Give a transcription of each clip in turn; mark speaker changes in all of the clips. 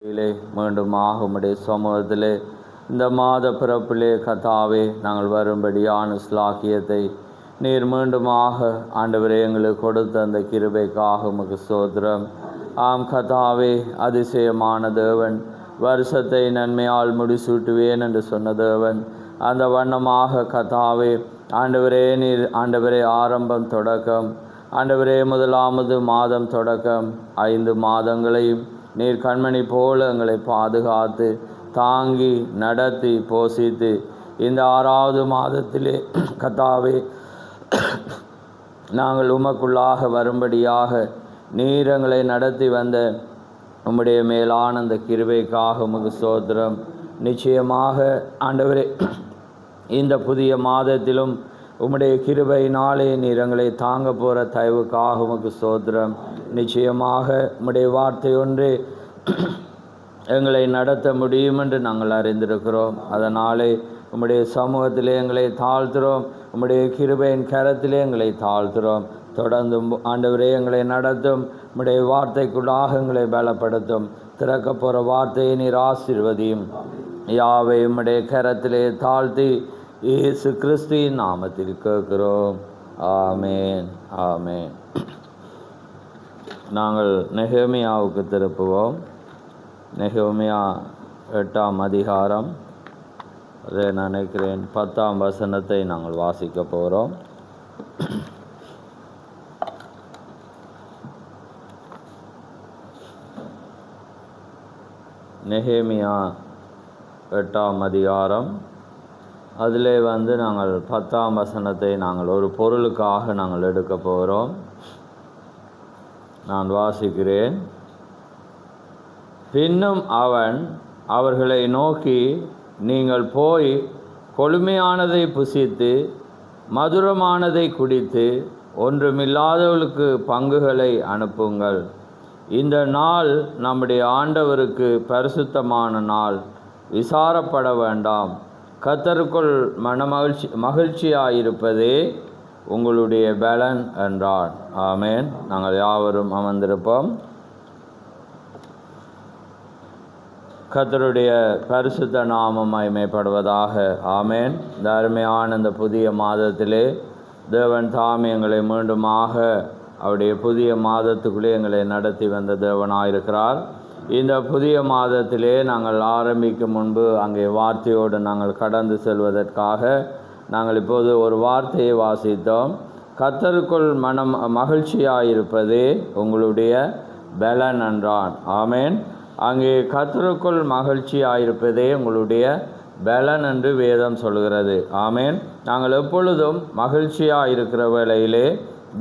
Speaker 1: மீண்டுமாக உம்முடைய சமூகத்திலே இந்த மாத பிறப்பிலே கர்த்தாவே நாங்கள் வரும்படியான ஸ்லாக்கியத்தை நீர் மீண்டுமாக ஆண்டவரே எங்களுக்கு கொடுத்த அந்த கிருபைக்காக உமக்கு ஸ்தோத்திரம். ஆம் கர்த்தாவே, அதிசயமான தேவன், வருஷத்தை நன்மையால் முடிசூட்டுவேன் என்று சொன்ன தேவன், அந்த வண்ணமாக கர்த்தாவே ஆண்டவரே நீர் ஆண்டவரே ஆரம்பம் தொடக்கம் ஆண்டவரே முதலாவது மாதம் தொடக்கம் 5 மாதங்களையும் நீர் கண்மணி போல எங்களை பாதுகாத்து தாங்கி நடத்தி போஷித்து இந்த 6வது மாதத்திலே கர்த்தாவே நாங்கள் உமக்குள்ளாக வரும்படியாக நீர் எங்களை நடத்தி வந்த உம்முடைய மேலான அந்த கிருபைக்காக உமக்கு ஸ்தோத்திரம். நிச்சயமாக ஆண்டவரே இந்த புதிய மாதத்திலும் உம்முடைய கிருபையினாலே நீர் எங்களை தாங்க போகிற தயவுக்காக உமக்கு ஸ்தோத்திரம். நிச்சயமாக உம்முடைய வார்த்தை ஒன்றே எங்களை நடத்த முடியும் என்று நாங்கள் அறிந்திருக்கிறோம். அதனாலே உம்முடைய சமூகத்திலே எங்களை தாழ்த்துகிறோம், உம்முடைய கிருபையின் கரத்திலே எங்களை தாழ்த்துகிறோம். தொடர்ந்தும் ஆண்டவரே எங்களை நடத்தும், உம்முடைய வார்த்தைக்குள்ளாக எங்களை பலப்படுத்தும். திறக்க போகிற வார்த்தையை நீர் ஆசீர்வதியும். யாவை உம்முடைய கரத்திலே தாழ்த்தி இயேசு கிறிஸ்துவின் நாமத்தில் கேட்கிறோம். ஆமேன், ஆமேன். நாங்கள் நெகேமியாவுக்கு திருப்புவோம். நெகேமியா 8ஆம் அதிகாரம், அதை நான் நினைக்கிறேன் 10ஆம் வசனத்தை நாங்கள் வாசிக்க போகிறோம். நெகேமியா 8ஆம் அதிகாரம், அதிலே நாங்கள் 10ஆம் வசனத்தை நாங்கள் ஒரு பொருளுக்காக நாங்கள் எடுக்க போகிறோம். நான் வாசிக்கிறேன். பின்னும் அவன் அவர்களை நோக்கி, நீங்கள் போய் கொழுமையானதை புசித்து மதுரமானதை குடித்து ஒன்றுமில்லாதவர்களுக்கு பங்குகளை அனுப்புங்கள். இந்த நாள் நம்முடைய ஆண்டவருக்கு பரிசுத்தமான நாள், விசாரப்பட வேண்டாம். கர்த்தருக்குள் மகிழ்ச்சியாயிருப்பதே உங்களுடைய பலன் என்றார். ஆமேன். நாங்கள் யாவரும் அமர்ந்திருப்போம். கர்த்தருடைய பரிசுத்த நாமம் மகிமைப்படுவதாக. ஆமேன். இந்த அருமையான இந்த புதிய மாதத்திலே தேவன் தாமே எங்களை மீண்டுமாக அவருடைய புதிய மாதத்துக்குள்ளே எங்களை நடத்தி வந்த தேவனாயிருக்கிறார். இந்த புதிய மாதத்திலே நாங்கள் ஆரம்பிக்கும் முன்பு அங்கே வார்த்தையோடு நாங்கள் கடந்து செல்வதற்காக நாங்கள் இப்போது ஒரு வார்த்தையை வாசித்தோம். கர்த்தருக்குள் மகிழ்ச்சியாயிருப்பதே உங்களுடைய பலன் என்றான். ஆமேன். அங்கே கர்த்தருக்குள் மகிழ்ச்சியாயிருப்பதே உங்களுடைய பலன் என்று வேதம் சொல்கிறது. ஆமேன். நாங்கள் எப்பொழுதும் மகிழ்ச்சியாயிருக்கிற வேளையிலே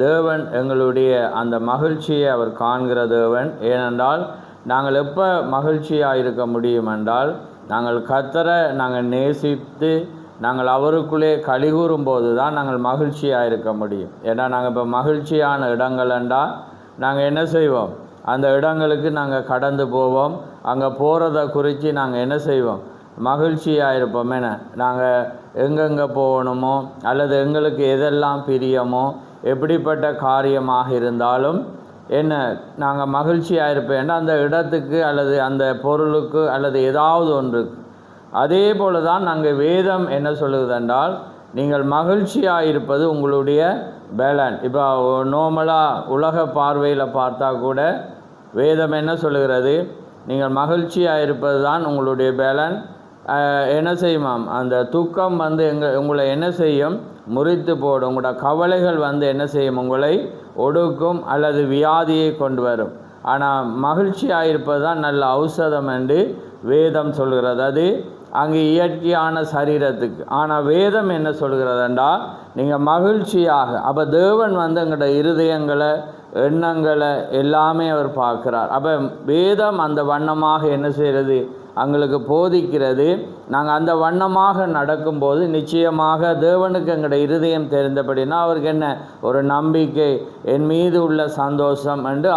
Speaker 1: தேவன் எங்களுடைய அந்த மகிழ்ச்சியை அவர் காண்கிற தேவன். ஏனென்றால் நாங்கள் எப்போ மகிழ்ச்சியாக இருக்க முடியும் என்றால், நாங்கள் கர்த்தரை நாங்கள் நேசித்து நாங்கள் அவருக்குள்ளே கலிகூறும் போது தான் நாங்கள் மகிழ்ச்சியாக இருக்க முடியும். ஏன்னா நாங்கள் இப்போ மகிழ்ச்சியான இடங்கள் என்றால் நாங்கள் என்ன செய்வோம், அந்த இடங்களுக்கு நாங்கள் கடந்து போவோம். அங்கே போகிறத குறித்து நாங்கள் என்ன செய்வோம், மகிழ்ச்சியாக இருப்போம். என்ன நாங்கள் எங்கெங்கே போகணுமோ அல்லது எங்களுக்கு எதெல்லாம் பிரியமோ எப்படிப்பட்ட காரியமாக இருந்தாலும் என்ன நாங்கள் மகிழ்ச்சியாக இருப்பேன் அந்த இடத்துக்கு அல்லது அந்த பொருளுக்கு அல்லது ஏதாவது ஒன்றுக்கு. அதே போல தான் நாங்கள் வேதம் என்ன சொல்லுவதென்றால், நீங்கள் மகிழ்ச்சியாக இருப்பது உங்களுடைய பலன். இப்போ நார்மலாக உலக பார்வையில் பார்த்தா கூட வேதம் என்ன சொல்லுகிறது, நீங்கள் மகிழ்ச்சியாக இருப்பது தான் உங்களுடைய பலன். என்ன செய்யுமாம், அந்த துக்கம் உங்களை என்ன செய்யும், முறித்து போடும். உங்களோட கவலைகள் என்ன செய்யும், உங்களை ஒடுக்கும் அல்லது வியாதியை கொண்டு வரும். ஆனால் மகிழ்ச்சியாக இருப்பது தான் நல்ல ஔஷதம் என்று வேதம் சொல்கிறது. அது அங்கே இயற்கையான சரீரத்துக்கு. ஆனால் வேதம் என்ன சொல்கிறதுண்டா, நீங்கள் மகிழ்ச்சியாக, அப்போ தேவன் எங்களோட இருதயங்களை எண்ணங்களை எல்லாமே அவர் பார்க்குறார். அப்போ வேதம் அந்த வண்ணமாக என்ன செய்கிறது, எங்களுக்கு போதிக்கிறது. நாங்கள் அந்த வண்ணமாக நடக்கும்போது நிச்சயமாக தேவனுக்கு எங்களோட இருதயம் தெரிந்தபடினா அவருக்கு என்ன ஒரு நம்பிக்கை, என் மீது உள்ள சந்தோஷம் என்று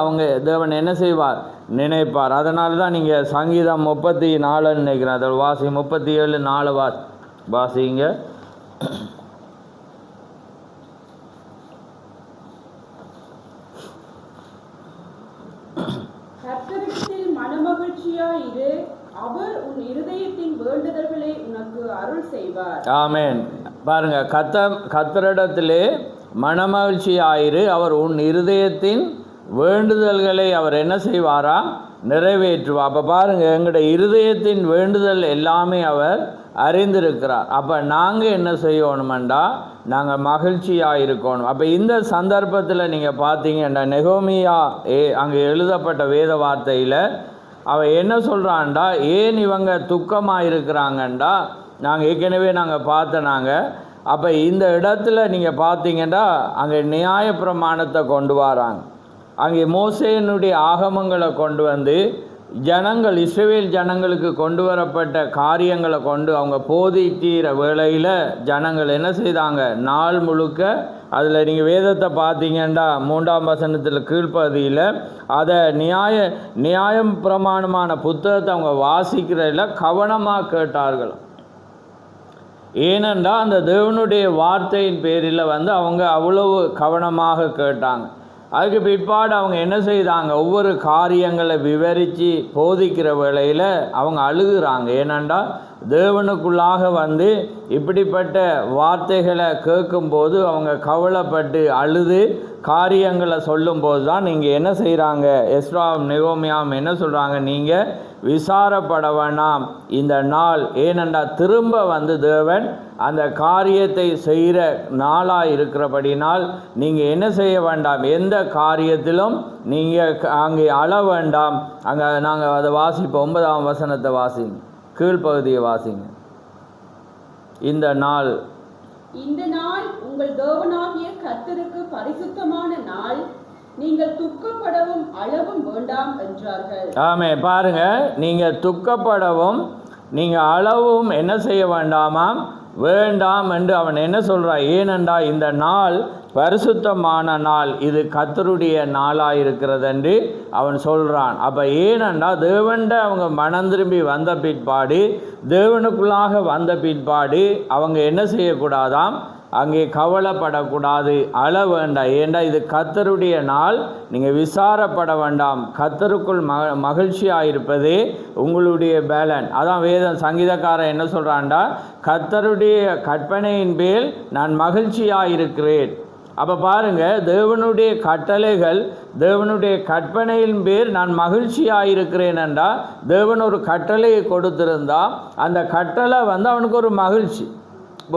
Speaker 1: தேவன் என்ன செய்வார், நினைப்பார். அதனால தான் நீங்கள் சங்கீதம் 34 நினைக்கிறேன், அதில் வாசி 37:4 வாசிங்க.
Speaker 2: மனமகிழ்ச்சியாயிரு, அவர் உன் இருதயத்தின் வேண்டுதல்களை உனக்கு அருள் செய்வார்.
Speaker 1: ஆமென். பாருங்க, கர்த்தரிடத்திலே மனமகிழ்ச்சியாயிரு, அவர் உன் இருதயத்தின் வேண்டுதல்களை அவர் என்ன செய்வாராம்? நிறைவேற்றுவார். அப்போ பாருங்க, எங்களுடைய இருதயத்தின் வேண்டுதல் எல்லாமே அவர் அறிந்திருக்கிறார். அப்போ நாங்கள் என்ன செய்யணுமெண்டா, நாங்கள் மகிழ்ச்சியாக இருக்கணும். அப்போ இந்த சந்தர்ப்பத்தில் நீங்கள் பார்த்தீங்கன்னா நெகோமியா அங்கே எழுதப்பட்ட வேத வார்த்தையில் அவள் என்ன சொல்கிறான்டா, ஏன் இவங்க துக்கமாக இருக்கிறாங்கண்டா, நாங்கள் ஏற்கனவே பார்த்தோம். அப்போ இந்த இடத்துல நீங்கள் பார்த்தீங்கன்னா அங்கே நியாயப்பிரமாணத்தை கொண்டு வராங்க. அங்கே மோசேயினுடைய ஆகமங்களை கொண்டு வந்து ஜனங்கள், இஸ்ரவேல் ஜனங்களுக்கு கொண்டு வரப்பட்ட காரியங்களை கொண்டு அவங்க போதிக்கிற வேளையில் ஜனங்கள் என்ன செய்தாங்க? நாள் முழுக்க அதில் நீங்கள் வேதத்தை பார்த்தீங்கன்னா 3ஆம் வசனத்தில் கீழ்ப்பகுதியில் அதை நியாயம் பிரமாணமான புத்தகத்தை அவங்க வாசிக்கிறதில் கவனமாக கேட்டார்கள். ஏனென்றால் அந்த தேவனுடைய வார்த்தையின் பேரில் அவங்க அவ்வளவு கவனமாக கேட்டாங்க. அதுக்கு பிற்பாடு அவங்க என்ன செய்தாங்க? ஒவ்வொரு காரியங்களை விவரித்து போதிக்கிற வேளையில் அவங்க அழுகுறாங்க. ஏனென்றால் தேவனுக்குள்ளாக இப்படிப்பட்ட வார்த்தைகளை கேட்கும்போது அவங்க கவலைப்பட்டு அழுது காரியங்களை சொல்லும்போது தான் நீங்கள் என்ன செய்கிறாங்க? எஸ்ரா நெகோமியாம் என்ன சொல்கிறாங்க? நீங்கள் விசாரப்பட வேண்டாம் இந்த நாள், ஏனென்றால் திரும்ப தேவன் அந்த காரியத்தை செய்கிற நாளாக இருக்கிறபடினால் நீங்கள் என்ன செய்ய வேண்டாம், எந்த காரியத்திலும் நீங்கள் அங்கே அழ வேண்டாம். அங்கே நாங்கள் அதை வாசிப்போம். 9ஆம் வசனத்தை வாசிங்க, கீழ்ப்பகுதியை வாசிங்க. இந்த நாள்
Speaker 2: உங்கள் தேவனாகிய கர்த்தருக்கு பரிசுத்தமான நாள், நீங்கள் துக்கப்படவும் அழவும் வேண்டாம் என்றார்கள்.
Speaker 1: ஆமே, பாருங்க, நீங்கள் துக்கப்படவும் நீங்கள் அளவும் என்ன செய்ய வேண்டாமாம்? வேண்டாம் என்று அவன் என்ன சொல்கிறான்? ஏனென்றா இந்த நாள் பரிசுத்தமான நாள், இது கர்த்தருடைய நாளாக இருக்கிறது என்று அவன் சொல்கிறான். அப்போ ஏனென்றா தேவன்ட அவங்க மனம் திரும்பி வந்த பிற்பாடு, தேவனுக்குள்ளாக வந்த பிற்பாடு அவங்க என்ன செய்யக்கூடாதாம்? அங்கே கவலைப்படக்கூடாது, அழ வேண்டாம். ஏண்டா இது கர்த்தருடைய நாள், நீங்கள் விசாரப்பட வேண்டாம். கர்த்தருக்குள் மகிழ்ச்சியாக இருப்பதே உங்களுடைய பேலன். அதான் வேதம் சங்கீதக்காரன் என்ன சொல்கிறான்டா, கர்த்தருடைய கற்பனையின் பேர் நான் மகிழ்ச்சியாக இருக்கிறேன். அப்போ பாருங்கள், தேவனுடைய கட்டளைகள், தேவனுடைய கற்பனையின் பேர் நான் மகிழ்ச்சியாக இருக்கிறேன் என்றால், தேவன் ஒரு கட்டளையை கொடுத்திருந்தா அந்த கட்டளை அவனுக்கு ஒரு மகிழ்ச்சி.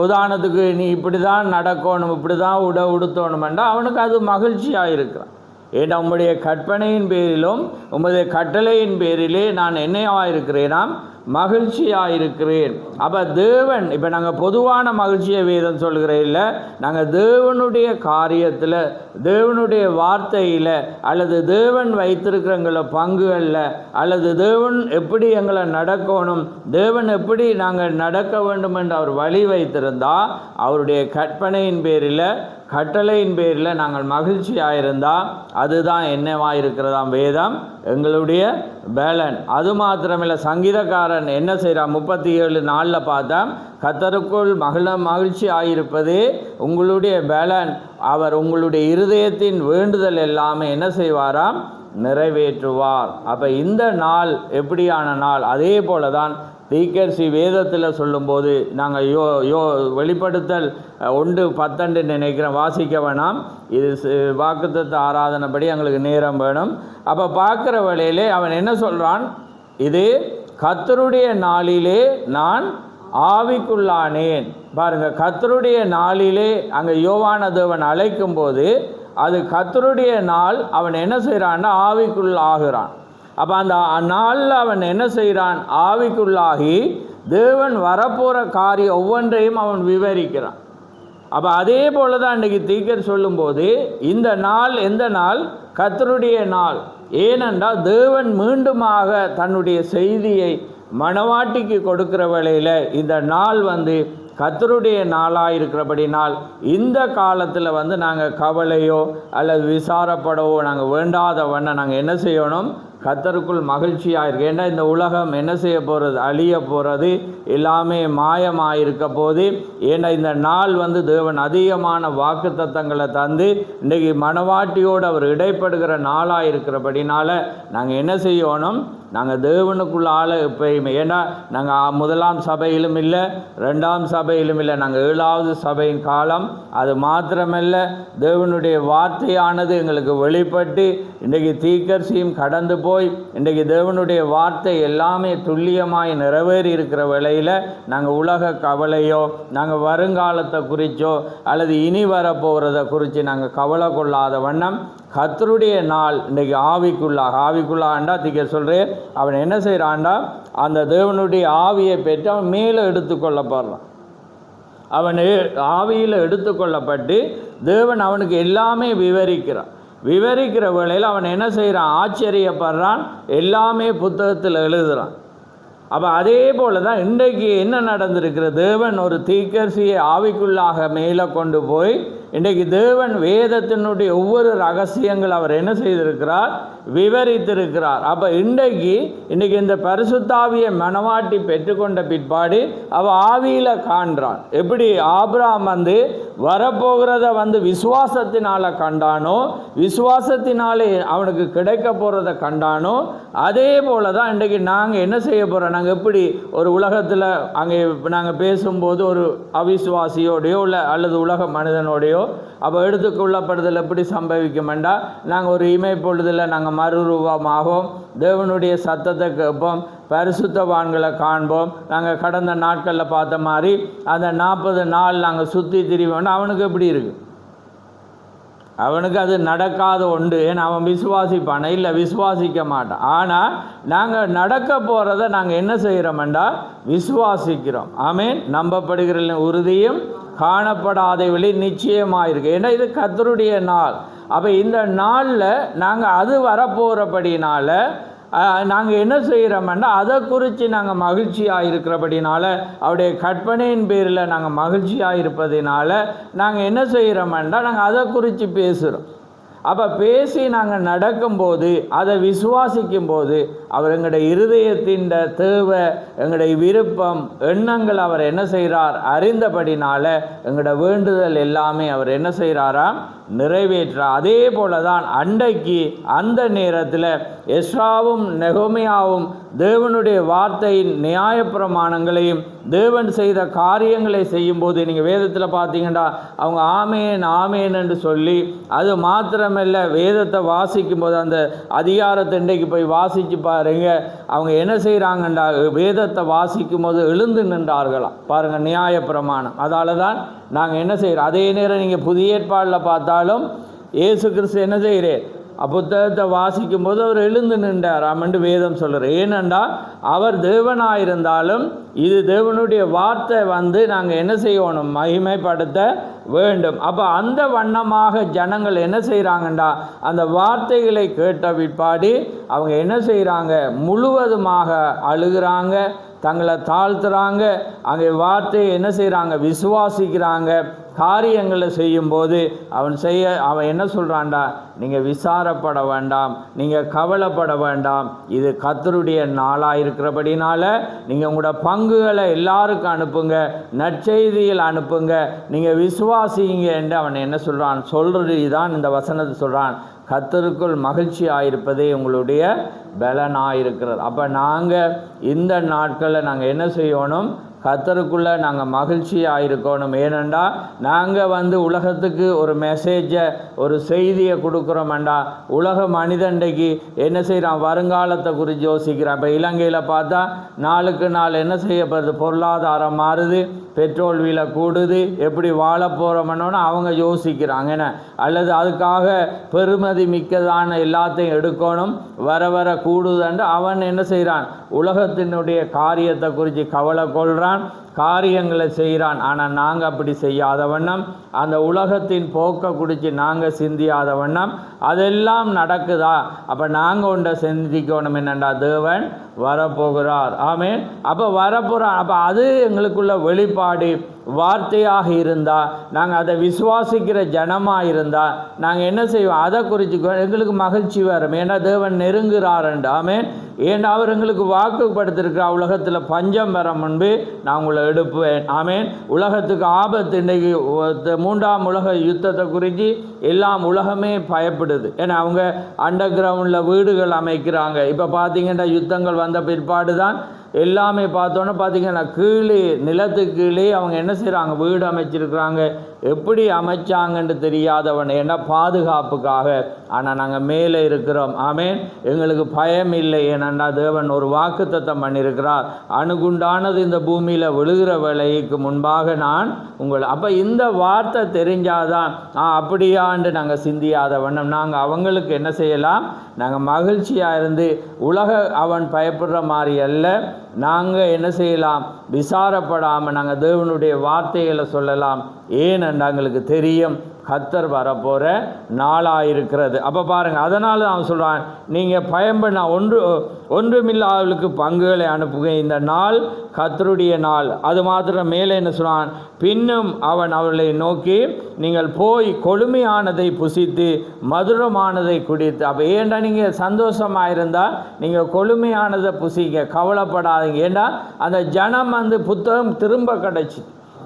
Speaker 1: உதாரணத்துக்கு நீ இப்படி தான் நடக்கணும், இப்படி தான் உடுத்தணுமெண்டா அவனுக்கு அது மகிழ்ச்சியாக இருக்கிறான். ஏன்னா உம்முடைய கற்பனையின் பேரிலும் உம்முடைய கட்டளையின் பேரிலே நான் என்னையாக இருக்கிறேனாம்? மகிழ்ச்சியாக இருக்கிறேன். அப்போ தேவன், இப்போ நாங்கள் பொதுவான மகிழ்ச்சியை வேதம் சொல்கிறேன் இல்லை, நாங்கள் தேவனுடைய காரியத்தில், தேவனுடைய வார்த்தையில், அல்லது தேவன் வைத்திருக்கிற எங்களை பங்குகளில், அல்லது தேவன் எப்படி எங்களை நடக்கணும், தேவன் எப்படி நாங்கள் நடக்க வேண்டும் என்று அவர் வழி வைத்திருந்தால், அவருடைய கற்பனையின் பேரில், கட்டளையின் பேரில் நாங்கள் மகிழ்ச்சியாக இருந்தால் அதுதான் என்னவாக இருக்கிறதாம்? வேதம் எங்களுடைய பேலன். அது மாத்திரமில்லை, சங்கீதக்காரன் என்ன செய்கிறான்? 37:4 பார்த்தா, கர்த்தருக்குள் மகிழ்ச்சி ஆகியிருப்பதே உங்களுடைய பேலன், அவர் உங்களுடைய இருதயத்தின் வேண்டுதல் எல்லாமே என்ன செய்வாராம்? நிறைவேற்றுவார். அப்போ இந்த நாள் எப்படியான நாள்? அதே போல தான் தீர்க்கதரிசி வேதத்தில் சொல்லும்போது, நாங்கள் வெளிப்படுத்தல் 1:10 நினைக்கிறேன், வாசிக்க வேணாம், இது வாக்குத்தத்த ஆராதனைப்படி எங்களுக்கு நேரம் வேணும். அப்போ பார்க்குற வேளையிலே அவன் என்ன சொல்கிறான்? இது கர்த்தருடைய நாளிலே நான் ஆவிக்குள்ளானேன். பாருங்கள், கர்த்தருடைய நாளிலே அங்கே யோவான தேவன் அழைக்கும் போது அது கர்த்தருடைய நாள். அவன் என்ன செய்கிறான்னா ஆவிக்குள் ஆகிறான். அப்போ அந்த நாளில் அவன் என்ன செய்கிறான்? ஆவிக்குள்ளாகி தேவன் வரப்போகிற காரியம் ஒவ்வொன்றையும் அவன் விவரிக்கிறான். அப்போ அதே போல தான் இன்றைக்கி தீர்க்கதரிசி சொல்லும்போது, இந்த நாள் எந்த நாள்? கர்த்தருடைய நாள். ஏனென்றால் தேவன் மீண்டுமாக தன்னுடைய செய்தியை மணவாட்டிக்கு கொடுக்கிற வேளையில் இந்த நாள் கர்த்தருடைய நாளாக இருக்கிறபடினால் இந்த காலத்தில் நாங்கள் கவலையோ அல்லது விசாரப்படவோ நாங்கள் வேண்டாத வண்ணம் நாங்கள் என்ன செய்யணும்? கர்த்தருக்குள் மகிழ்ச்சியாக இருக்கு. ஏன்னா இந்த உலகம் என்ன செய்ய போகிறது? அழிய போகிறது, எல்லாமே மாயமாக இருக்க போது. ஏன்னா இந்த நாள் தேவன் அதிகமான வாக்கு தத்தங்களை தந்து இன்றைக்கி மணவாட்டியோடு அவர் இடைப்படுகிற நாளாக இருக்கிறபடினால நாங்கள் என்ன செய்யணும்? நாங்கள் தேவனுக்குள்ள ஆளை எப்பயுமே, ஏன்னா நாங்கள் முதலாம் சபையிலும் இல்லை, ரெண்டாம் சபையிலும் இல்லை, நாங்கள் 7வது சபையின் காலம். அது மாத்திரமல்ல, தேவனுடைய வார்த்தையானது எங்களுக்கு வெளிப்பட்டு இன்றைக்கு தீர்க்கதரிசியும் கடந்து போய் இன்றைக்கு தேவனுடைய வார்த்தை எல்லாமே துல்லியமாய் நிறைவேறி இருக்கிற வேளையில் நாங்கள் உலக கவலையோ, நாங்கள் வருங்காலத்தை குறித்தோ அல்லது இனி வரப்போகிறத குறித்து நாங்கள் கவலை கொள்ளாத வண்ணம் கர்த்தருடைய நாள் இன்றைக்கு ஆவிக்குள்ளாண்டா திக்க சொல்கிறேன். அவன் என்ன செய்கிறான்டா, அந்த தேவனுடைய ஆவியை பெற்று அவன் மேலே எடுத்துக்கொள்ளப்படுறான். அவன் ஆவியில் எடுத்துக்கொள்ளப்பட்டு தேவன் அவனுக்கு எல்லாமே விவரிக்கிற வேளையில் அவன் என்ன செய்கிறான், ஆச்சரியப்படுறான், எல்லாமே புத்தகத்தில் எழுதுகிறான். அப்போ அதே போல தான் இன்றைக்கு என்ன நடந்திருக்கிற, தேவன் ஒரு தீர்க்கதரிசியை ஆவிக்குள்ளாக மேலே கொண்டு போய் இன்றைக்கு தேவன் வேதத்தினுடைய ஒவ்வொரு ரகசியங்கள் அவர் என்ன செய்திருக்கிறார், விவரித்திருக்கிறார். அப்போ இன்றைக்கு இந்த பரிசுத்தாவியை மனவாட்டி பெற்றுக்கொண்ட பிற்பாடு அவள் ஆவியில் காண்றான். எப்படி ஆபிரகாம் வரப்போகிறத விசுவாசத்தினால கண்டானோ, விசுவாசத்தினாலே அவனுக்கு கிடைக்க போகிறத கண்டானோ, அதே போல தான் இன்றைக்கு நாங்கள் என்ன செய்ய போகிறோம். நாங்கள் எப்படி ஒரு உலகத்தில் அங்கே நாங்கள் பேசும்போது ஒரு அவிசுவாசியோடையோ இல்லை அல்லது உலக மனிதனோடையோ அப்போ எடுத்துக்கொள்ளப்படுதல் எப்படி சம்பவிக்குமெண்டா, நாங்கள் ஒரு இமைப்பொழுதில் நாங்கள் மறுரூபமாகவும் தேவனுடைய சத்தத்தை கேட்போம், பரிசுத்தவான்களை காண்போம். நாங்கள் கடந்த நாட்களில் பார்த்த மாதிரி அந்த 40 நாள் நாங்கள் சுற்றி திரிவோம்னா அவனுக்கு எப்படி இருக்குது, அவனுக்கு அது நடக்காத ஒன்று. ஏன்னா அவன் விசுவாசிப்பான இல்லை, விசுவாசிக்க மாட்டான். ஆனால் நாங்கள் நடக்க போகிறத நாங்கள் என்ன செய்கிறோம்டா, விசுவாசிக்கிறோம். ஆமென். நம்பப்படுகிற உறுதியும் காணப்படாதவழி நிச்சயமாக இருக்குது. ஏன்னா இது கர்த்தருடைய நாள். அப்போ இந்த நாளில் நாங்கள் அது வரப்போகிறபடினால நாங்கள் என்ன செய்கிறோம்னா அதை குறித்து நாங்கள் மகிழ்ச்சியாக இருக்கிறபடினால, அவருடைய கற்பனையின் பேரில் நாங்கள் மகிழ்ச்சியாக இருப்பதினால நாங்கள் என்ன செய்கிறோம்னா நாங்கள் அதை குறித்து பேசுகிறோம். அப்போ பேசி நாங்கள் நடக்கும்போது, அதை விசுவாசிக்கும்போது அவர் எங்களுடைய இருதயத்தின் தேவை, எங்களுடைய விருப்பம், எண்ணங்கள் அவர் என்ன செய்கிறார் அறிந்தபடினால எங்களுடைய வேண்டுதல் எல்லாமே அவர் என்ன செய்கிறாராம், நிறைவேற்றார். அதே போல தான் அன்றைக்கு அந்த நேரத்தில் எஸ்ராவும் நெகோமியாவும் தேவனுடைய வார்த்தையின் நியாயப்பிரமாணங்களையும் தேவன் செய்த காரியங்களை செய்யும்போது நீங்கள் வேதத்தில் பார்த்தீங்கன்னா அவங்க ஆமேன் ஆமேன் என்று சொல்லி, அது மாத்திரமல்ல வேதத்தை வாசிக்கும்போது அந்த அதிகாரத்தை இன்றைக்கு போய் வாசித்து பாருங்க, அவங்க என்ன செய்கிறாங்கண்டா வேதத்தை வாசிக்கும் போது எழுந்து நின்றார்களாம். பாருங்கள், நியாயப்பிரமாணம். அதால் தான் நாங்கள் என்ன செய்கிறோம். அதே நேரம் நீங்கள் புதிய ஏற்பாடில் பார்த்தாலும் இயேசு கிறிஸ்து என்ன செய்கிறேன், புத்தகத்தை வாசிக்கும் போது அவர் எழுந்து நின்றார் என்று வேதம் சொல்கிறார். ஏனென்றா அவர் தேவனாயிருந்தாலும் இது தேவனுடைய வார்த்தை நாங்கள் என்ன செய்யணும், மகிமைப்படுத்த வேண்டும். அப்போ அந்த வண்ணமாக ஜனங்கள் என்ன செய்கிறாங்கண்டா, அந்த வார்த்தைகளை கேட்ட பிற்பாடு அவங்க என்ன செய்கிறாங்க, முழுவதுமாக அழுகிறாங்க, தங்களை தாழ்த்துறாங்க, அங்கே வார்த்தையை என்ன செய்கிறாங்க, விசுவாசிக்கிறாங்க. காரியங்களை செய்யும்போது அவன் என்ன சொல்கிறான்டா, நீங்கள் விசாரப்பட வேண்டாம், நீங்கள் கவலைப்பட வேண்டாம், இது கர்த்தருடைய நாளாக இருக்கிறபடினால நீங்கள் உங்களோட பங்குகளை எல்லாருக்கும் அனுப்புங்க, நற்செய்தியில் அனுப்புங்க, நீங்கள் விசுவாசிங்க என்று அவன் என்ன சொல்கிறான், சொல்கிறது தான் இந்த வசனத்தை சொல்கிறான், கர்த்தருக்குள் மகிழ்ச்சி ஆயிருப்பதே உங்களுடைய பலனாயிருக்கிறது. அப்போ நாங்கள் இந்த நாட்களில் நாங்கள் என்ன செய்யணும், கர்த்தருக்குள்ளே நாங்கள் மகிழ்ச்சியாக இருக்கணும். ஏனெண்டா நாங்கள் உலகத்துக்கு ஒரு மெசேஜை, ஒரு செய்தியை கொடுக்குறோம்டா. உலக மனிதண்டைக்கு என்ன செய்கிறான், வருங்காலத்தை குறித்து யோசிக்கிறான். இப்போ இலங்கையில் பார்த்தா நாளுக்கு நாள் என்ன செய்யப்படுது, பொருளாதாரம் மாறுது, பெட்ரோல் விலை கூடுது, எப்படி வாழ போகிறோம்னு அவங்க யோசிக்கிறாங்க. என்ன அல்லது அதுக்காக பெருமதி மிக்கதான எல்லாத்தையும் எடுக்கணும், வர வர கூடுதுன்னு அவன் என்ன செய்கிறான், உலகத்தினுடைய காரியத்தை குறித்து கவலை கொள்கிறான், காரியங்களை செய்கிறான். ஆனால் நாங்கள் அப்படி செய்யாத வண்ணம், அந்த உலகத்தின் போக்கை குறித்து நாங்கள் சிந்தியாத வண்ணம் அதெல்லாம் நடக்குதா. அப்போ நாங்கள் ஒன்றை சிந்திக்கணும், என்னண்டா தேவன் வரப்போகிறார். ஆமென். அப்போ வரப்போகிறார். அப்போ அது எங்களுக்குள்ள வெளிப்பாடு வார்த்தையாக இருந்தால், நாங்கள் அதை விசுவாசிக்கிற ஜனமாக இருந்தால் நாங்கள் என்ன செய்வோம், அதை குறித்து எங்களுக்கு மகிழ்ச்சி வரும். ஏன்னா தேவன் நெருங்குறாருண்டு. ஆமென். ஏன்னா அவர் எங்களுக்கு வாக்குப்படுத்திருக்கிற உலகத்தில் பஞ்சம் வர முன்பு நான் உங்களை எடுப்பேன். ஆமேன். உலகத்துக்கு ஆபத்து. இன்றைக்கு 3ஆம் உலக யுத்தத்தை குறித்து எல்லாம் உலகமே பயப்படுது. ஏன்னா அவங்க அண்டர் கிரவுண்டில் வீடுகள் அமைக்கிறாங்க. இப்போ பார்த்தீங்கன்னா யுத்தங்கள் வந்த பிற்பாடு தான் எல்லாமே பார்த்தோன்னே பார்த்தீங்கன்னா கீழே நிலத்துக்கு கீழே அவங்க என்ன செய்கிறாங்க, வீடு அமைச்சிருக்கிறாங்க. எப்படி அமைச்சாங்கன்னு தெரியாதவன், ஏன்னா பாதுகாப்புக்காக. ஆனால் நாங்கள் மேலே இருக்கிறோம். ஆமேன். எங்களுக்கு பயம் இல்லை. ஏனென்றா தேவன் ஒரு வாக்குத்தத்தம் பண்ணியிருக்கிறார், அணுகுண்டானது இந்த பூமியில் விழுகிற வேளைக்கு முன்பாக நான் உங்களை. அப்போ இந்த வார்த்தை தெரிஞ்சாதான் அப்படியாண்டு நாங்கள் சிந்தியாதவண்ணம் நாங்கள் அவங்களுக்கு என்ன செய்யலாம், நாங்கள் மகிழ்ச்சியாக இருந்து உலக அவன் பயப்படுற மாதிரி அல்ல, நாங்கள் என்ன செய்யலாம், விசாரப்படாமல் நாங்கள் தேவனுடைய வார்த்தைகளை சொல்லலாம். ஏனென்று எங்களுக்கு தெரியும் கர்த்தர் வரப்போகிற நாளாக இருக்கிறது. அப்போ பாருங்கள், அதனால அவன் சொல்கிறான், நீங்கள் பயன்பண்ண ஒன்றுமில்லாதவர்களுக்கு பங்குகளை அனுப்புங்க, இந்த நாள் கர்த்தருடைய நாள். அது மாத்திரம் மேலே என்ன சொல்கிறான், பின்னும் அவன் அவர்களை நோக்கி, நீங்கள் போய் கொழுமையானதை புசித்து மதுரமானதை குடித்து. அப்போ ஏண்டா நீங்கள் சந்தோஷமாக இருந்தால் நீங்கள் கொழுமையானதை புசிங்க, கவலைப்படாதீங்க. ஏண்டா அந்த ஜனம் புத்தகம் திரும்ப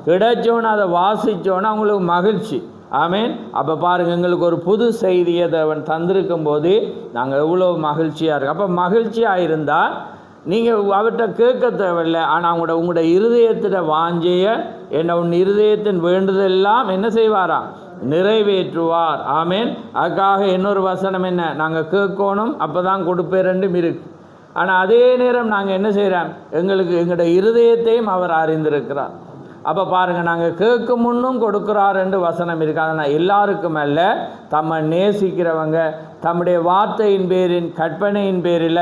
Speaker 1: கிடைச்சோன்னு அதை வாசித்தோன்னு அவங்களுக்கு மகிழ்ச்சி. ஆமேன். அப்போ பாருங்கள், எங்களுக்கு ஒரு புது செய்தியை அவன் தந்திருக்கும் போது நாங்கள் எவ்வளோ மகிழ்ச்சியாக இருக்கோம். அப்போ மகிழ்ச்சியாக இருந்தால் நீங்கள் அவர்கிட்ட கேட்க தேவையில்லை. ஆனால் உங்களோட இருதயத்திட வாஞ்சிய என்ன உன் இருதயத்தின் வேண்டுதெல்லாம் என்ன செய்வாரா, நிறைவேற்றுவார். ஆமேன். அதுக்காக இன்னொரு வசனம் என்ன, நாங்கள் கேட்கணும் அப்போ தான் கொடுப்பேரெண்டும் இருக்குது. ஆனால் அதே நேரம் நாங்கள் என்ன செய்கிறோம், எங்களோட இருதயத்தையும் அவர் அறிந்திருக்கிறார். அப்போ பாருங்கள், நாங்கள் கேட்கும் முன்னும் கொடுக்குறார் என்று வசனம் இருக்காது. ஆனால் எல்லாருக்கும் அல்ல, தம்மை நேசிக்கிறவங்க, தம்முடைய வார்த்தையின் பேரின் கற்பனையின் பேரில்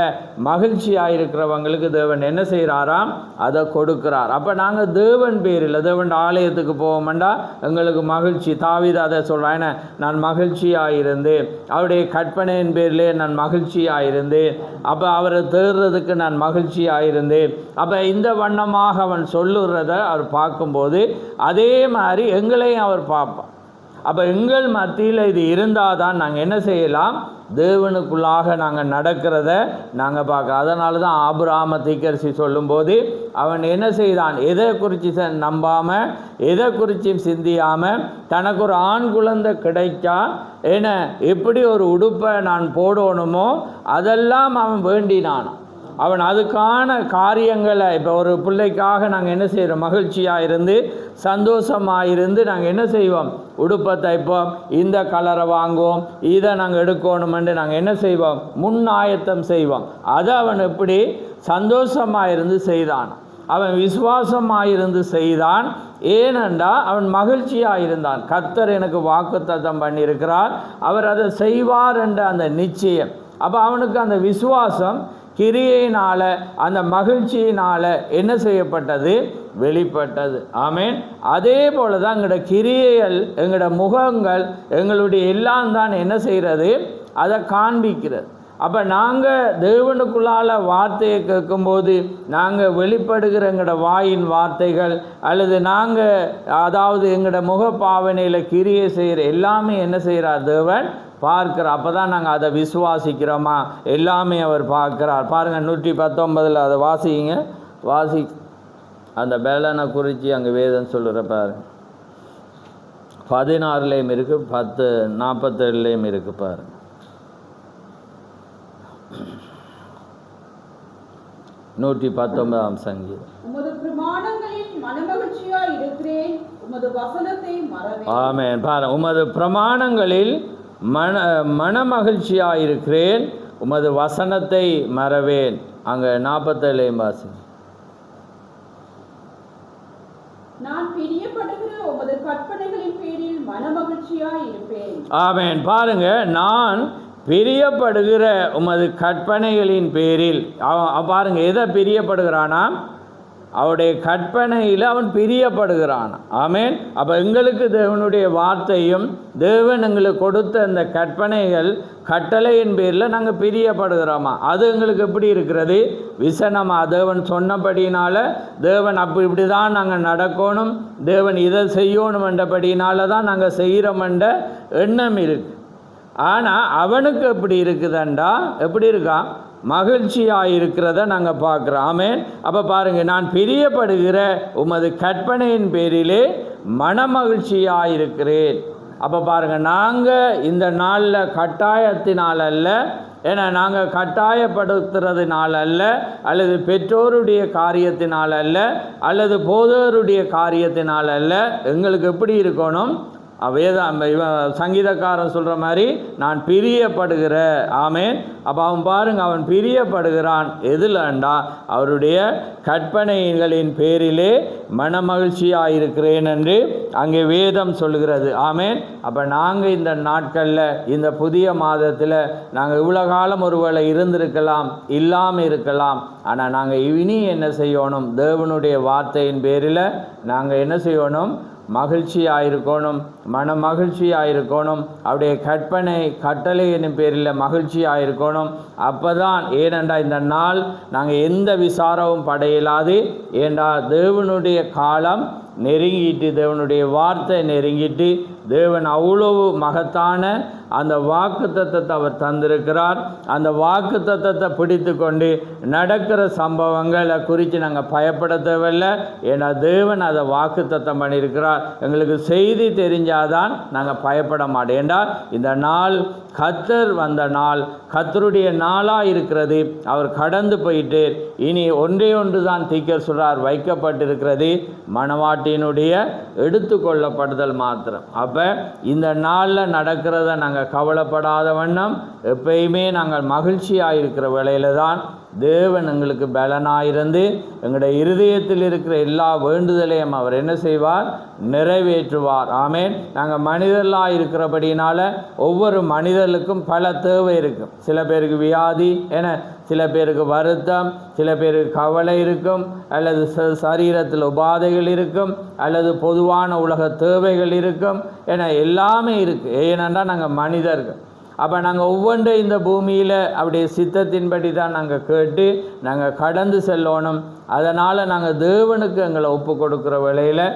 Speaker 1: மகிழ்ச்சியாக இருக்கிறவங்களுக்கு தேவன் என்ன செய்கிறாராம், அதை கொடுக்குறார். அப்போ நாங்கள் தேவன் பேரில், தேவன் ஆலயத்துக்கு போவோம்டா எங்களுக்கு மகிழ்ச்சி. தாவீது அதை சொல்கிறான், நான் மகிழ்ச்சியாக இருந்தேன், அவருடைய கற்பனையின் பேரிலே நான் மகிழ்ச்சியாக இருந்தேன், அப்போ அவரை தேடுறதுக்கு நான் மகிழ்ச்சியாக இருந்தேன். அப்போ இந்த வண்ணமாக அவன் சொல்லுறத அவர் பார்க்கும்போது அதே மாதிரி எங்களையும் அவர் பார்ப்பார். அப்போ எங்கள் மத்தியில் இது இருந்தால் தான் நாங்கள் என்ன செய்யலாம், தேவனுக்குள்ளாக நாங்கள் நடக்கிறத நாங்கள் பார்க்க. அதனால தான் ஆபிரகாமை தீர்க்கதரிசி சொல்லும்போது அவன் என்ன செய்தான், எதை குறித்து நம்பாமல் எதை குறித்தும் சிந்தியாமல் தனக்கு ஒரு ஆண் குழந்தை கிடைச்சா என்ன எப்படி ஒரு உடுப்பை நான் போடணுமோ அதெல்லாம் அவன் வேண்டினான். அவன் அதுக்கான காரியங்களை, இப்போ ஒரு பிள்ளைக்காக நாங்கள் என்ன செய்கிறோம், மகிழ்ச்சியாக இருந்து சந்தோஷமாக இருந்து நாங்கள் என்ன செய்வோம், உடுப்பை தைப்போம், இந்த கலரை வாங்குவோம், இதை நாங்கள் எடுக்கணுமென்று நாங்கள் என்ன செய்வோம், முன்னாயத்தம் செய்வோம். அதை அவன் எப்படி சந்தோஷமாக இருந்து செய்தான், அவன் விசுவாசமாக இருந்து செய்தான். ஏனென்றா அவன் மகிழ்ச்சியாக இருந்தான். கர்த்தர் எனக்கு வாக்குத்தத்தம் பண்ணியிருக்கிறார், அவர் அதை செய்வார் என்ற அந்த நிச்சயம். அப்போ அவனுக்கு அந்த விசுவாசம் கிரியையினால், அந்த மகிழ்ச்சியினால் என்ன செய்யப்பட்டது, வெளிப்பட்டது. ஆமேன். அதே போல தான் எங்களோட கிரியைகள், எங்களோட முகங்கள், எங்களுடைய எல்லாம் தான் என்ன செய்கிறது, அதை காண்பிக்கிறது. அப்போ நாங்கள் தேவனுக்குள்ளால் வார்த்தையை கேட்கும்போது நாங்கள் வெளிப்படுகிற எங்களோட வாயின் வார்த்தைகள் அல்லது நாங்கள் அதாவது எங்களோட முகப்பாவனையில் கிரியை செய்கிற எல்லாமே என்ன செய்கிறார், தேவன் பார்க்கிறார். அப்போ தான் நாங்கள் அதை விசுவாசிக்கிறோமா, எல்லாமே அவர் பார்க்கிறார். பாருங்கள் 119 அதை வாசி அந்த பேலனை குறித்து அங்கே வேதம் சொல்லுற பாருங்க, 16லேயும் இருக்குது, 10:47லேயும் இருக்குது பாருங்க. 119 சங்கீதம்.
Speaker 2: உமது பிரமாணங்களில் மனமகிழ்ச்சியாய் இருக்கிறேன், உமது வசனத்தை மறவேன்.
Speaker 1: ஆமென். பாருங்க, உமது பிரமாணங்களில் மனமகிழ்ச்சியாக இருக்கிறேன், உமது வசனத்தை மறவேன். அங்கே 47 வாசி.
Speaker 2: நான் பிரியப்படுகிற உமது கற்பனைகளின் பேரில் மனமகிழ்ச்சியாய் இருப்பேன்.
Speaker 1: ஆமென். பாருங்க, நான் பிரியப்படுகிற உமது கற்பனைகளின் பேரில். பாருங்க, எதை பிரியப்படுகிறானா, அவருடைய கற்பனையில் அவன் பிரியப்படுகிறான். ஆமேன். அப்போ எங்களுக்கு தேவனுடைய வார்த்தையும் தேவன் எங்களுக்கு கொடுத்த அந்த கற்பனைகள் கட்டளையின் பேரில் நாங்கள் பிரியப்படுகிறோமா, அது எங்களுக்கு எப்படி இருக்கிறது, விசனமாக தேவன் சொன்னபடினால, தேவன் இப்படி தான் நாங்கள் நடக்கணும், தேவன் இதை செய்யணும் என்றபடினால தான் நாங்கள் செய்கிறோமென்ற எண்ணம் இருக்குது. ஆனால் அவனுக்கு எப்படி இருக்குதுண்டா, எப்படி இருக்கான், மகிழ்ச்சியாக இருக்கிறத நாங்கள் பார்க்குறோம். ஆமென். அப்போ பாருங்கள், நான் பிரியப்படுகிற உமது கற்பனையின் பேரிலே மனமகிழ்ச்சியாக இருக்கிறேன். அப்போ பாருங்கள், நாங்கள் இந்த நாளில் கட்டாயத்தினால் அல்ல, ஏன்னா நாங்கள் கட்டாயப்படுத்துறதுனால அல்ல, அல்லது பெற்றோருடைய காரியத்தினால் அல்ல, அல்லது போதகருடைய காரியத்தினால் அல்ல. எங்களுக்கு எப்படி இருக்கணும்? சங்கீதக்காரன் சொல்கிற மாதிரி நான் பிரியப்படுகிற. ஆமென். அப்போ அவன் பாருங்க, அவன் பிரியப்படுகிறான் எதுலண்டா அவருடைய கற்பனைகளின் பேரிலே மனமகிழ்ச்சியாக இருக்கிறேன் என்று அங்கே வேதம் சொல்கிறது. ஆமென். அப்போ நாங்கள் இந்த நாட்களில், இந்த புதிய மாதத்தில் நாங்கள் இவ்வளோ காலம் ஒருவேளை இருந்திருக்கலாம், இல்லாமல் இருக்கலாம். ஆனால் நாங்கள் இனி என்ன செய்யணும்? தேவனுடைய வார்த்தையின் பேரில் நாங்கள் என்ன செய்யணும்? மகிழ்ச்சியாக இருக்கணும், மன மகிழ்ச்சியாக இருக்கணும். அவருடைய கட்டளை என்னும் பேரில் மகிழ்ச்சியாக இருக்கணும். அப்போ தான், ஏனென்றா இந்த நாள் நாங்கள் எந்த விசாரமும் படையலாது. ஏண்டா தேவனுடைய காலம் நெருங்கிட்டு, தேவனுடைய வார்த்தை நெருங்கிட்டு, தேவன் அவ்வளவு மகத்தான அந்த வாக்குத்தத்தத்தை அவர் தந்திருக்கிறார். அந்த வாக்குத்தத்தத்தை பிடித்து கொண்டு நடக்கிற சம்பவங்களை குறித்து நாங்கள் பயப்பட தேவையில்லை. ஏன்னா தேவன் அதை வாக்குத்தத்தம் பண்ணியிருக்கிறார். எங்களுக்கு செய்தி தெரிஞ்சாதான் நாங்கள் பயப்பட மாட்டோம். ஏண்டா இந்த நாள் கர்த்தர் வந்த நாள், கர்த்தருடைய நாளாக இருக்கிறது. அவர் கடந்து போயிட்டு இனி ஒன்றே ஒன்று தான் தீக்கர் சொல்கிறார், வைக்கப்பட்டிருக்கிறது மணவாட்டியினுடைய எடுத்துக்கொள்ளப்படுதல் மாத்திரம். அப்போ இந்த நாளில் நடக்கிறத நாங்கள் கவலைப்படாத வண்ணம் எப்பயுமே நாங்கள் மகிழ்ச்சியாக இருக்கிற வேளையில் தான் தேவன் எங்களுக்கு பலனாயிருந்து எங்களுடைய இருதயத்தில் இருக்கிற எல்லா வேண்டுதலையும் அவர் என்ன செய்வார்? நிறைவேற்றுவார். ஆமென். நாங்கள் மனிதர்களாக இருக்கிறபடினால ஒவ்வொரு மனிதர்களுக்கும் பல தேவை இருக்கும். சில பேருக்கு வியாதி, என சில பேருக்கு வருத்தம், சில பேருக்கு கவலை இருக்கும், அல்லது சரீரத்தில் உபாதைகள் இருக்கும், அல்லது பொதுவான உலக தேவைகள் இருக்கும், என எல்லாமே இருக்குது. ஏனென்றால் நாங்கள் மனிதர்கள். அப்போ நாங்கள் ஒவ்வொன்றும் இந்த பூமியில் அப்படியே சித்தத்தின்படி தான் நாங்கள் கேட்டு நாங்கள் கடந்து செல்லணும். அதனால் நாங்கள் தேவனுக்கு எங்களை ஒப்பு கொடுக்குற வேளையில்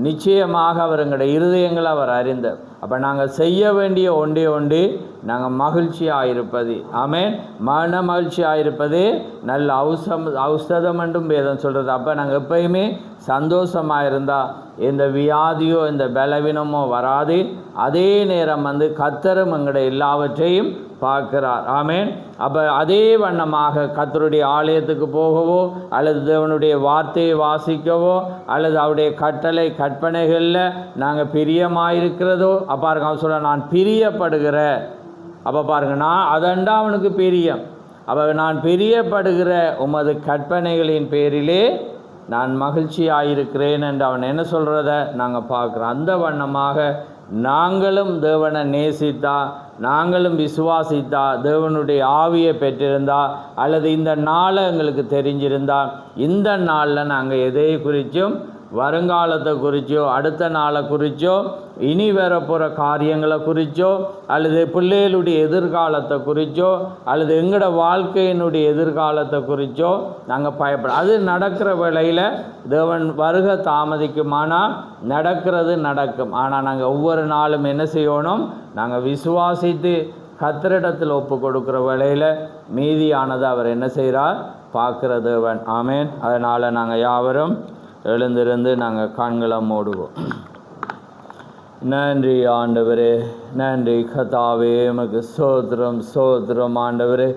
Speaker 1: நிச்சயமாக அவர் எங்களுடைய இருதயங்களை அவர் அறிந்தார். அப்போ நாங்கள் செய்ய வேண்டிய ஒன்றே நாங்கள் மகிழ்ச்சியாக இருப்பது. ஆமென். மன மகிழ்ச்சியாக இருப்பது நல்ல ஔஷதம் என்றும் வேதம் சொல்கிறது. அப்போ நாங்கள் எப்பயுமே சந்தோஷமாக இருந்தால் எந்த வியாதியோ எந்த பலவீனமோ வராது. அதே நேரம் கர்த்தரும் எங்களுடைய எல்லாவற்றையும் பார்க்கிறார். ஆமென். அப்போ அதே வண்ணமாக கர்த்தருடைய ஆலயத்துக்கு போகவோ, அல்லது தேவனுடைய வார்த்தையை வாசிக்கவோ, அல்லது அவருடைய கற்பனைகளில் நாங்கள் பிரியமாயிருக்கிறதோ, அப்போ அவன் சொல்ல நான் பிரியப்படுகிற. அப்போ பாருங்க, நான் அதண்டா அவனுக்கு பிரியம். அப்போ நான் பிரியப்படுகிற உமது கற்பனைகளின் பேரிலே நான் மகிழ்ச்சியாயிருக்கிறேன் என்று அவன் என்ன சொல்கிறத நாங்கள் பார்க்குறோம். அந்த வண்ணமாக நாங்களும் தேவனை நேசித்தா, நாங்களும் விசுவாசித்தா, தேவனுடைய ஆவியை பெற்றிருந்தா, அல்லது இந்த நாளை எங்களுக்கு தெரிஞ்சிருந்தா, இந்த நாளில் நாங்கள் எதை குறித்தும், வருங்காலத்தை குறித்தோ, அடுத்த நாளை குறித்தோ, இனி வரப்போகிற காரியங்களை குறித்தோ, அல்லது பிள்ளைகளுடைய எதிர்காலத்தை குறித்தோ, அல்லது எங்களோட வாழ்க்கையினுடைய எதிர்காலத்தை குறித்தோ நாங்கள் பயப்பட. அது நடக்கிற வேளையில் தேவன் வருக தாமதிக்குமானால் நடக்கிறது நடக்கும். ஆனால் நாங்கள் ஒவ்வொரு நாளும் என்ன செய்யணும்? நாங்கள் விசுவாசித்து கர்த்தரிடத்தில் ஒப்பு கொடுக்குற வேளையில் மீதியானதை அவர் என்ன செய்கிறார்? பார்க்கிற தேவன். ஆமென். அதனால் நாங்கள் யாவரும் எழுந்திருந்து நாங்கள் கண்களை மூடுவோம். நன்றி ஆண்டவரே, நன்றி கர்த்தாவே, எமக்கு ஸ்தோத்திரம் ஸ்தோத்திரம். ஆண்டவரே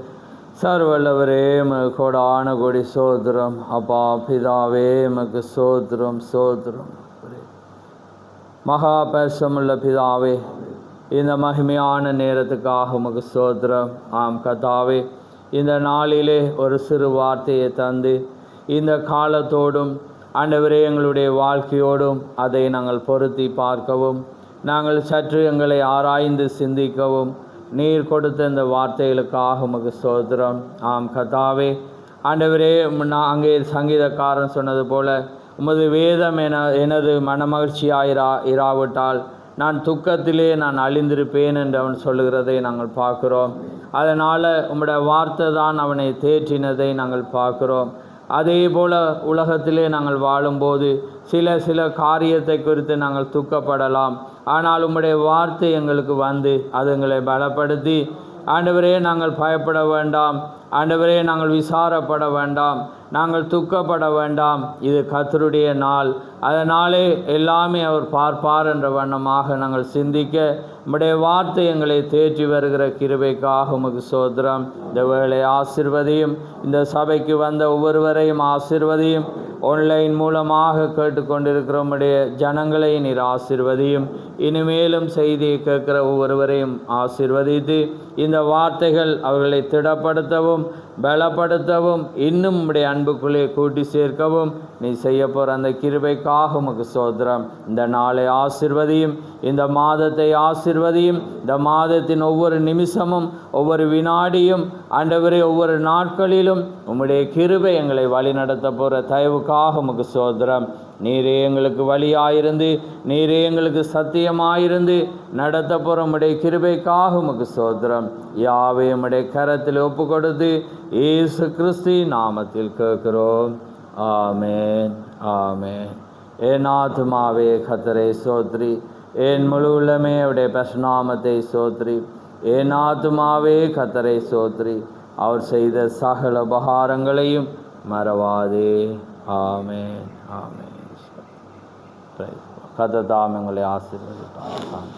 Speaker 1: சர்வல்லவரே, எமக்கு கோடான கோடி ஸ்தோத்திரம். அப்பா பிதாவே, எமக்கு ஸ்தோத்திரம் ஸ்தோத்திரம். மகா பேசமுள்ள பிதாவே, இந்த மகிமையான நேரத்துக்காக உமக்கு ஸ்தோத்திரம். ஆம் கர்த்தாவே, இந்த நாளிலே ஒரு சிறு வார்த்தையை தந்து இந்த காலத்தோடும் ஆண்டவரே எங்களுடைய வாழ்க்கையோடும் அதை நாங்கள் பொருத்தி பார்க்கவும், நாங்கள் சற்று எங்களை ஆராய்ந்து சிந்திக்கவும் நீர் கொடுத்த இந்த வார்த்தைகளுக்காக உமக்கு ஸ்தோத்திரம். ஆம் கர்த்தாவே, ஆண்டவரே அங்கே சங்கீதக்காரன் சொன்னது போல உமது வேதம் எனது மனமகிழ்ச்சியாயிராவிட்டால் நான் துக்கத்திலே நான் அழிந்திருப்பேன் என்று அவன் சொல்லுகிறதை நாங்கள் பார்க்குறோம். அதனால் உம்முடைய வார்த்தை தான் அவனை தேற்றினதை நாங்கள் பார்க்குறோம். அதே போல் உலகத்திலே நாங்கள் வாழும்போது சில காரியத்தை குறித்து நாங்கள் துக்கப்படலாம். ஆனால் உம்முடைய வார்த்தை எங்களுக்கு வந்து அது எங்களை பலப்படுத்தி ஆண்டவரே நாங்கள் பயப்பட வேண்டாம், ஆண்டவரே நாங்கள் விசாரப்பட வேண்டாம், நாங்கள் துக்கப்பட வேண்டாம், இது கர்த்தருடைய நாள், அதனாலே எல்லாமே அவர் பார்ப்பார் என்ற வண்ணமாக நாங்கள் சிந்திக்க உம்முடைய வார்த்தை எங்களை தேற்றி வருகிற கிருபைக்காக உமக்கு ஸ்தோத்திரம். இந்த வேளை ஆசீர்வதியும், இந்த சபைக்கு வந்த ஒவ்வொருவரையும் ஆசீர்வதியும், ஆன்லைன் மூலமாக கேட்டுக்கொண்டிருக்கிற உம்முடைய ஜனங்களை நீர் ஆசீர்வதியும். இனிமேலும் செய்தியை கேட்கிற ஒவ்வொருவரையும் ஆசீர்வதித்து இந்த வார்த்தைகள் அவர்களை திடப்படுத்தவும் பலப்படுத்தவும் இன்னும் உம்முடைய அன்புக்குள்ளே கூட்டி சேர்க்கவும் நீ செய்ய போகிற அந்த கிருபைக்காக உமக்கு ஸ்தோத்திரம். இந்த நாளை ஆசீர்வதியும், இந்த மாதத்தை ஆசீர்வதியும், இந்த மாதத்தின் ஒவ்வொரு நிமிஷமும் ஒவ்வொரு வினாடியும் ஆண்டவரே ஒவ்வொரு நாட்களிலும் உம்முடைய கிருபை எங்களை வழி நடத்த போகிற தயவுக்காக உமக்கு ஸ்தோத்திரம். நீரே எங்களுக்கு வழியாயிருந்து, நீரே எங்களுக்கு சத்தியமாயிருந்து நடத்த போகிற உம்முடைய கிருபைக்காக உமக்கு ஸ்தோத்திரம். யாவை உம்முடைய கரத்தில் ஒப்பு கொடுத்து இயேசு கிறிஸ்து நாமத்தில் கேட்கிறோம். ஆமென், ஆமென். என் ஆத்துமாவே கர்த்தரை ஸ்தோத்திரி, என் முழு உள்ளமே அவருடைய பரிசுநாமத்தை ஸ்தோத்திரி. என் ஆத்துமாவே கர்த்தரை ஸ்தோத்திரி, அவர் செய்த சகல உபகாரங்களையும் மறவாதே. ஆமென், ஆமென். கர்த்தர் தாம் எங்களை ஆசீர்வதிப்பார். ஆமென்.